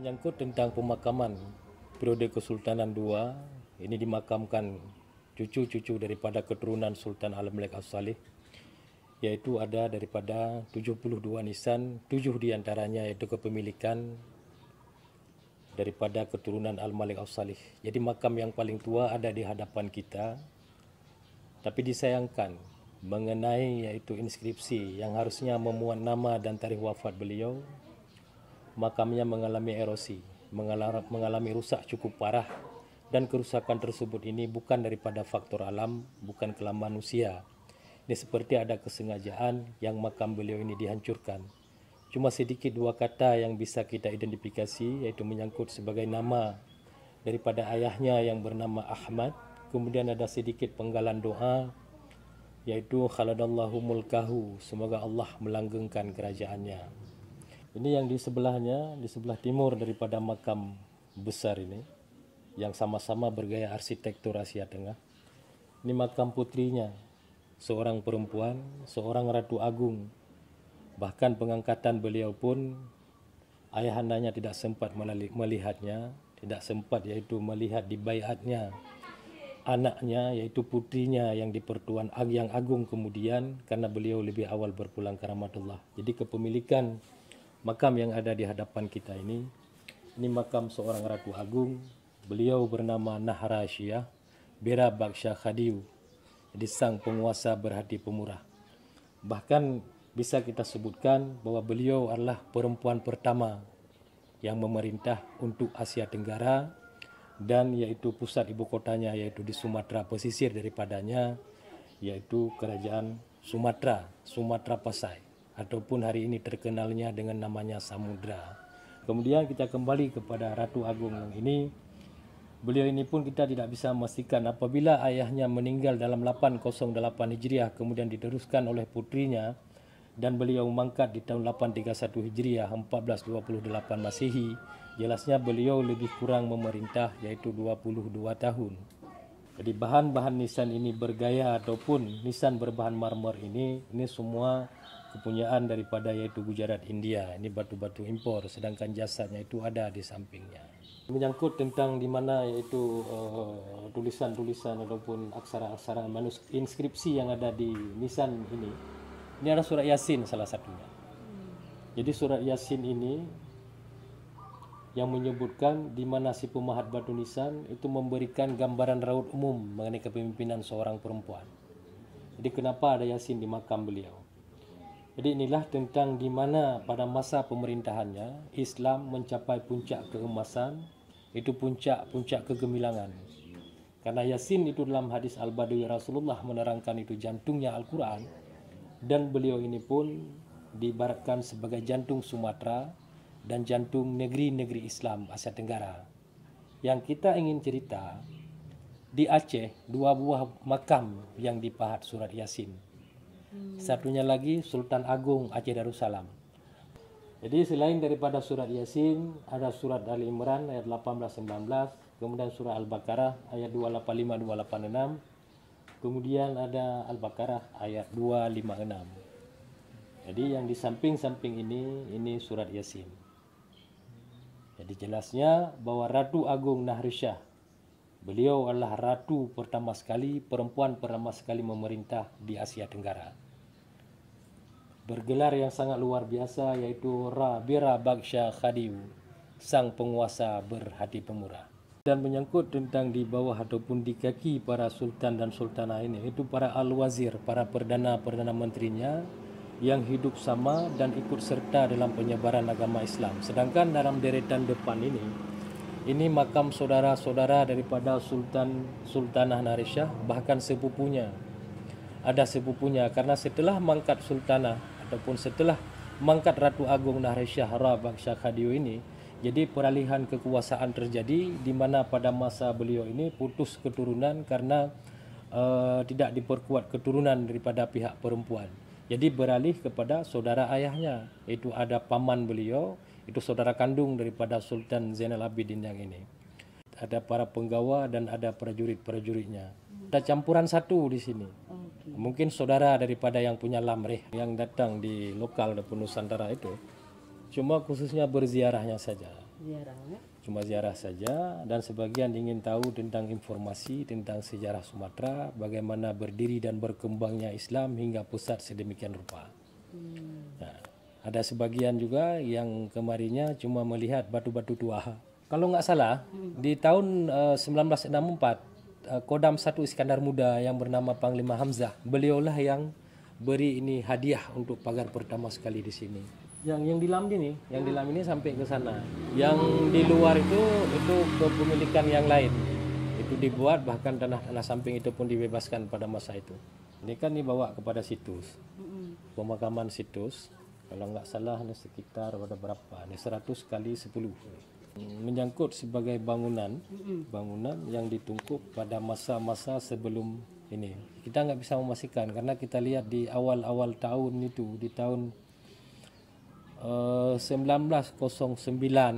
Menyangkut tentang pemakaman periode Kesultanan II, ini dimakamkan cucu-cucu daripada keturunan Sultan Al-Malik As-Salih, yaitu ada daripada 72 nisan, 7 diantaranya yaitu kepemilikan daripada keturunan Al-Malik As-Salih. Jadi makam yang paling tua ada di hadapan kita, tapi disayangkan mengenai yaitu inskripsi yang harusnya memuat nama dan tarikh wafat beliau, makamnya mengalami erosi, mengalami rusak cukup parah, dan kerusakan tersebut ini bukan daripada faktor alam, bukan kelam manusia. Ini seperti ada kesengajaan yang makam beliau ini dihancurkan. Cuma sedikit dua kata yang bisa kita identifikasi, yaitu menyangkut sebagai nama daripada ayahnya yang bernama Ahmad. Kemudian ada sedikit penggalan doa, yaitu khaladallahu mulkahu, semoga Allah melanggengkan kerajaannya. Ini yang di sebelahnya, di sebelah timur daripada makam besar ini, yang sama-sama bergaya arsitektur Asia Tengah. Ini makam putrinya, seorang perempuan, seorang Ratu Agung. Bahkan pengangkatan beliau pun ayahandanya tidak sempat melihatnya, tidak sempat yaitu melihat dibaiatnya anaknya yaitu putrinya yang dipertuan yang agung kemudian, karena beliau lebih awal berpulang ke rahmatullah. Jadi kepemilikan makam yang ada di hadapan kita ini makam seorang Ratu Agung. Beliau bernama Naharashiah Bera Baksha Khadiu, jadi sang penguasa berhati pemurah. Bahkan bisa kita sebutkan bahwa beliau adalah perempuan pertama yang memerintah untuk Asia Tenggara, dan yaitu pusat ibu kotanya yaitu di Sumatera pesisir daripadanya, yaitu kerajaan Sumatera Pasai, ataupun hari ini terkenalnya dengan namanya Samudra. Kemudian kita kembali kepada Ratu Agung yang ini. Beliau ini pun kita tidak bisa memastikan apabila ayahnya meninggal dalam 808 Hijriah, kemudian diteruskan oleh putrinya, dan beliau mangkat di tahun 831 Hijriah 1428 Masehi. Jelasnya beliau lebih kurang memerintah yaitu 22 tahun. Jadi bahan-bahan nisan ini bergaya ataupun nisan berbahan marmer ini semua kepunyaan daripada yaitu Gujarat India. Ini batu-batu impor, sedangkan jasadnya itu ada di sampingnya. Menyangkut tentang di mana yaitu tulisan-tulisan ataupun aksara-aksara inskripsi yang ada di nisan ini ada surat Yasin salah satunya. Jadi surat Yasin ini yang menyebutkan di mana si pemahat batu nisan itu memberikan gambaran raut umum mengenai kepemimpinan seorang perempuan. Jadi kenapa ada Yasin di makam beliau? Jadi inilah tentang di mana pada masa pemerintahannya Islam mencapai puncak keemasan, itu puncak kegemilangan. Karena Yasin itu dalam hadis Al-Badawi Rasulullah menerangkan itu jantungnya Al-Quran, dan beliau ini pun diibaratkan sebagai jantung Sumatera dan jantung negeri-negeri Islam Asia Tenggara. Yang kita ingin cerita, di Aceh 2 buah makam yang dipahat surat Yasin. Satunya lagi Sultan Agung Aceh Darussalam. Jadi selain daripada surat Yasin, ada surat Ali Imran ayat 18-19, kemudian surah Al-Baqarah ayat 285-286, kemudian ada Al-Baqarah ayat 256. Jadi yang di samping-samping ini surat Yasin. Jadi jelasnya bahwa Ratu Agung Naharashiah, beliau adalah ratu pertama sekali, perempuan pertama sekali memerintah di Asia Tenggara. Bergelar yang sangat luar biasa yaitu Bera Baksha Khadiu, sang penguasa berhati pemurah. Dan menyangkut tentang di bawah ataupun di kaki para sultan dan sultanah ini, itu para al-wazir, para perdana menterinya yang hidup sama dan ikut serta dalam penyebaran agama Islam. Sedangkan dalam deretan depan ini makam saudara-saudara daripada Sultanah Naharashiah, bahkan sepupunya. Ada sepupunya, karena setelah mangkat sultanah ataupun setelah mangkat Ratu Agung Naharashiah Baksha Khadiu ini, jadi peralihan kekuasaan terjadi di mana pada masa beliau ini putus keturunan karena tidak diperkuat keturunan daripada pihak perempuan. Jadi beralih kepada saudara ayahnya, yaitu ada paman beliau, itu saudara kandung daripada Sultan Zainal Abidin yang ini. Ada para penggawa dan ada prajurit-prajuritnya. Ada campuran satu di sini. Mungkin saudara daripada yang punya lamreh yang datang di lokal ataupun Nusantara itu, cuma khususnya berziarahnya saja. Ziarah ya. Cuma ziarah saja, dan sebagian ingin tahu tentang informasi tentang sejarah Sumatera, bagaimana berdiri dan berkembangnya Islam hingga pusat sedemikian rupa. Nah, ada sebagian juga yang kemarinnya cuma melihat batu-batu tua. Kalau nggak salah, di tahun 1964, Kodam 1 Iskandar Muda yang bernama Panglima Hamzah, beliaulah yang beri ini hadiah untuk pagar pertama sekali di sini. Yang di dalam ini sampai ke sana. Yang di luar itu kepemilikan yang lain. Itu dibuat, bahkan tanah-tanah samping itu pun dibebaskan pada masa itu. Ini kan dibawa kepada situs. Pemakaman situs, kalau nggak salah ini sekitar ada berapa? Ini 100 kali 10. Menyangkut sebagai bangunan yang ditungkup pada masa-masa sebelum ini. Kita nggak bisa memastikan karena kita lihat di awal-awal tahun itu, di tahun 1909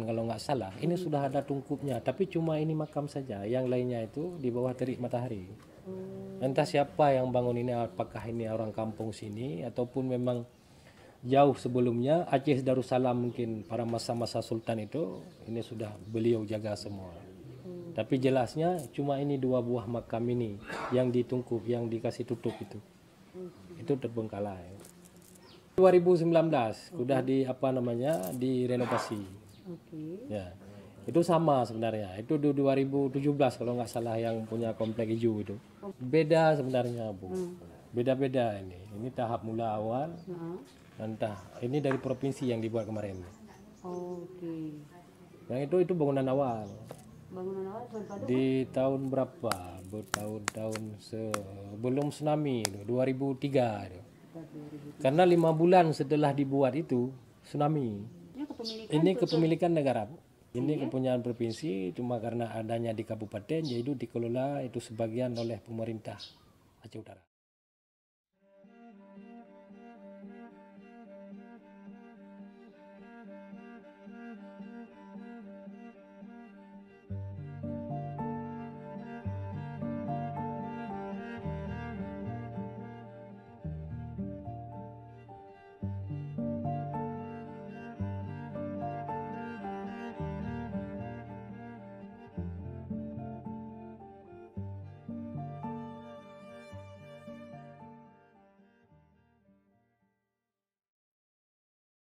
kalau nggak salah, ini sudah ada tungkupnya, tapi cuma ini makam saja, yang lainnya itu di bawah terik matahari. Entah siapa yang bangun ini, apakah ini orang kampung sini ataupun memang jauh sebelumnya, Aceh Darussalam mungkin pada masa-masa Sultan itu, ini sudah beliau jaga semua. Tapi jelasnya cuma ini 2 buah makam ini yang ditungkup, yang dikasih tutup itu terbengkalai. 2019 sudah direnovasi. Ya, itu sama sebenarnya. Itu di 2017 kalau nggak salah yang punya komplek hijau itu. Beda sebenarnya, Bu. Beda-beda ini. Ini tahap mula awal. Entah ini dari provinsi yang dibuat kemarin. Yang itu bangunan awal. Bangunan awal pada Di tahun berapa? Tahun sebelum tsunami 2003 itu. Karena 5 bulan setelah dibuat itu tsunami. Ini kepemilikan negara, Bu. Ini kepunyaan provinsi, cuma karena adanya di kabupaten, yaitu dikelola itu sebagian oleh pemerintah Aceh Utara.